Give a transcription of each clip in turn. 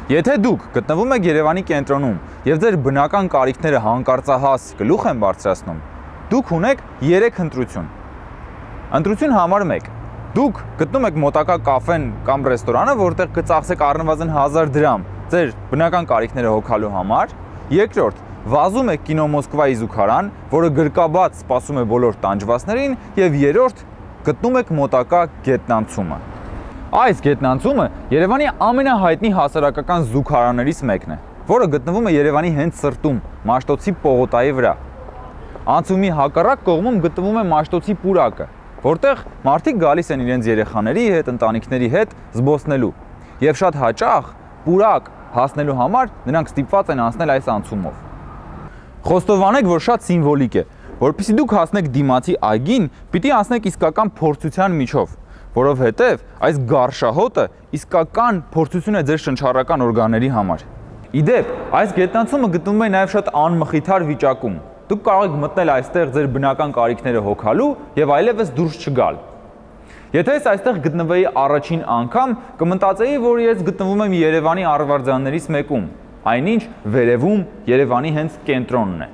Եթե դուք գտնվում եք Երևանի կենտրոնում եւ ձեր բնական կարիքները հանկարծահաս գլուխ են բարձրացնում, դուք ունեք 3 ընտրություն։ Ընտրություն համար 1. Դուք գտնում եք մոտակա կաֆեն կամ ռեստորանը, որտեղ կծախսեք առնվազն 1000 դրամ ձեր բնական կարիքները հոգալու համար։ Երկրորդ, վազում եք կինո Մոսկվայի զուգարան, որը գրկաբաց սպասում է բոլոր տանջվածներին, եւ երրորդ, գտնում եք մոտակա գետնանցումը։ Այս գետնանցումը Երևանի ամենահայտնի հասարակական զուգարաններից մեկն է, որը գտնվում է Երևանի հենց սրտում, Մաշտոցի պողոտայի վրա։ Անցումի հակառակ կողմում գտնվում է Մաշտոցի պուրակը, որտեղ մարդիկ գալիս են իրենց երեխաների հետ, ընտանիքների հետ զբոսնելու, եւ շատ հաճախ պուրակ հասնելու համար նրանք ստիպված են անցնել այս անցումով։ Խոստովանեք, որ շատ սիմվոլիկ է, որpեսզի դուք հասնեք դիմացի այգին, պիտի անցնեք իսկական փորձության միջով, որովհետև այս գարշահոտը իսկական փորձություն է ձեր շնչառական օրգանների համար։ Իդեպ, այս գետնանցումը գտնվում է նաև շատ անմխիթար վիճակում։ Դուք կարող եք մտնել այստեղ ձեր բնական կարիքները հոգալու եւ այլևս դուրս չգալ։ Եթե ես այստեղ գտնվեի առաջին անգամ, կմտածեի, որ ես գտնվում եմ Երևանի առավարձաններից մեկում, այնինչ վերևում Երևանի հենց կենտրոնն է։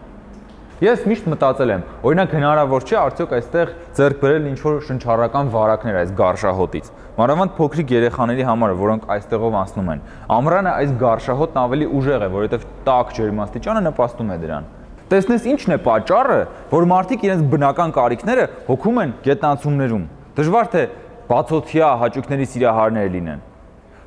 Ես միշտ մտածել եմ, օրինակ հնարավոր չէ արդյոք այստեղ ձեռք բերել ինչ-որ շնչառական վարակներ այս գարշահոտից։ Մանավանդ փոքրիկ երեխաների համար, որոնք այստեղով անցնում են։ Ամռանը այս գարշահոտն ավելի ուժեղ է, որովհետև տաք ջերմաստիճանը նպաստում է դրան։ Տեսնես ինչն է պատճառը, որ մարդիկ իրենց բնական կարիքները հոգում են գետնանցումներում։ Դժվար թե բացօթյա հաճույքների սիրահարներ լինեն։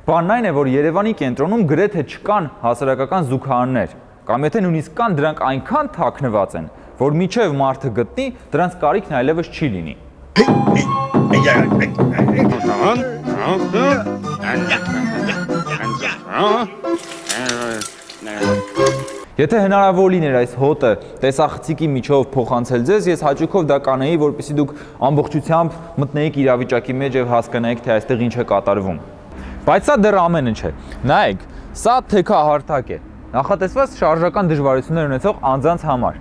Բանն այն է, որ Երևանի կենտրոնում գրեթե չկան հասարակական զուգարաններ, կամ եթե նույնիսկ կան, դրանք այնքան թաքնված են, որ մինչև մարդը գտնի, դրանց կարիքն այլևս չի լինի։ Եթե հնարավոր լիներ այս հոտը տեսախցիկի միջով փոխանցել ձեզ, ես հաճույքով դա կանեի, որպեսզի դուք ամբողջությամբ մտնեիք իրավիճակի մեջ եւ հասկանայիք, թե այստեղ ինչ է կատարվում։ Բայց սա դեռ ամենը չէ։ Նայեք, սա թեքահարթակ է։ Նախատեսված շարժական դժվարություններ ունեցող անձանց համար։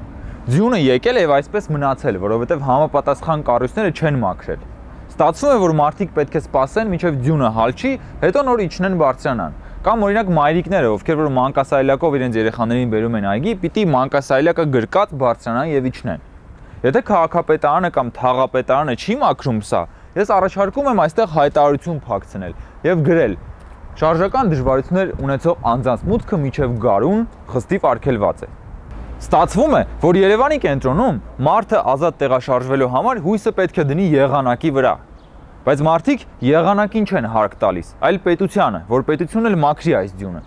Ձյունը եկել է եւ այսպես մնացել, որովհետեւ համապատասխան կառույցները չեն մաքրել։ Ստացվում է, որ մարդիկ պետք է սպասեն, մինչև ձյունը հալչի, հետո նոր իջնեն բարձրանան։ Կամ օրինակ մայրիկները, ովքեր որ մանկասայլակով իրենց երեխաներին բերում են այգի, պիտի մանկասայլակը գրկած բարձրանան եւ իջնեն։ Եթե քաղաքապետարանը կամ թաղապետարանը չի մաքրում սա, ես առաջարկում եմ այստեղ հայտարարություն փակցնել եւ գրել. Շարժական դժվարություններ ունեցող անձանց մուտքը մինչև գարուն խստիվ արգելված է։ Ստացվում է, որ Երևանի կենտրոնում մարդը ազատ տեղաշարժվելու համար հույսը պետք է դնի եղանակի վրա։ Բայց մարդիկ եղանակին չեն հարկ տալիս, այլ պետությանը, որ պետությունն էլ մաքրի այս ձյունը։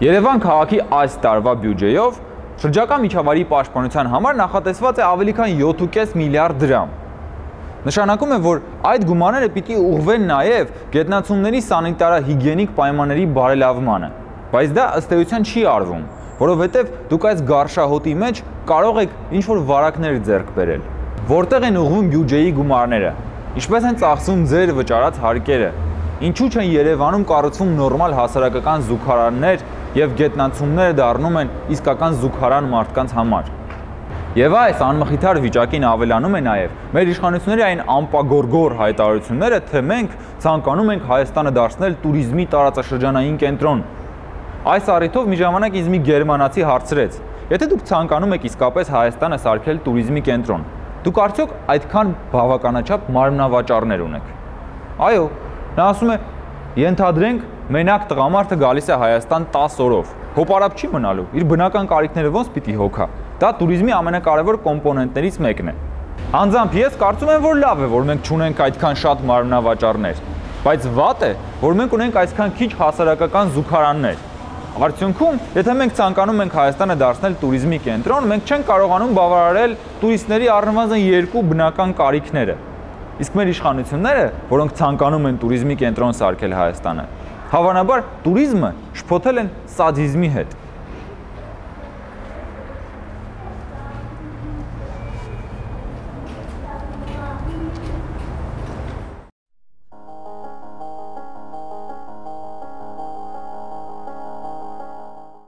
Երևան քաղաքի այս տարվա բյուջեով շրջակա միջավայրի պաշտպանության համար նախատեսված է ավելի քան 7.5 միլիարդ դրամ։ Նշանակում է, որ այդ գումարները պիտի ուղղվեն նաև գետնանցումների սանիտարահիգիենիկ պայմանների բարելավմանը, բայց դա ըստ էության չի արվում, որովհետև դուք այս գարշահոտի մեջ կարող եք ինչ-որ վարակներ ձեռք բերել։ Որտեղ են ուղղվում բյուջեի գումարները, ինչպես են ծախսվում ձեր վճարած հարկերը, ինչու չեն Երևանում կառուցվում նորմալ հասարակական զուգարաններ եւ գետնանցումները դառնում են իսկական զուգարան մարդկանց համար։ Եվ այս անմխիթար վիճակին ավելանում է նաև մեր իշխանությունների այն ամպագորգոր հայտարարությունները, թե մենք ցանկանում ենք Հայաստանը դարձնել տուրիզմի տարածաշրջանային կենտրոն։ Այս առիթով մի ժամանակ ինձ մի գերմանացի հարցրեց. Եթե դուք ցանկանում եք իսկապես Հայաստանը սարքել տուրիզմի կենտրոն, դուք արդյոք այդքան բավականաչափ մարմնավաճառներ ունեք։ Այո, նա ասում է, ենթադրենք մենակ տղամարդը գալիս է Հայաստան 10 օրով, հոպարապ չի մնալու, իր բնական կարիքները ոնց պիտի հոգա։ Դա տուրիզմի ամենակարևոր կոմպոնենտներից մեկն է։ Անձամբ ես կարծում եմ, որ լավ է, որ մենք չունենք այդքան շատ մարմնավաճառներ, բայց վատ է, որ մենք ունենք այսքան քիչ հասարակական զուգարաններ։ Արդյունքում, եթե մենք ցանկանում ենք Հայաստանը դարձնել տուրիզմի կենտրոն, մենք չենք կարողանում բավարարել տուրիստների առնվազն 2 բնական կարիքները։ Իսկ մեր իշխանությունները, որոնք ցանկանում են տուրիզմի կենտրոն սարքել Հայաստանը, հավանաբար տուրիզմը շփոթել են սադիզմի հետ։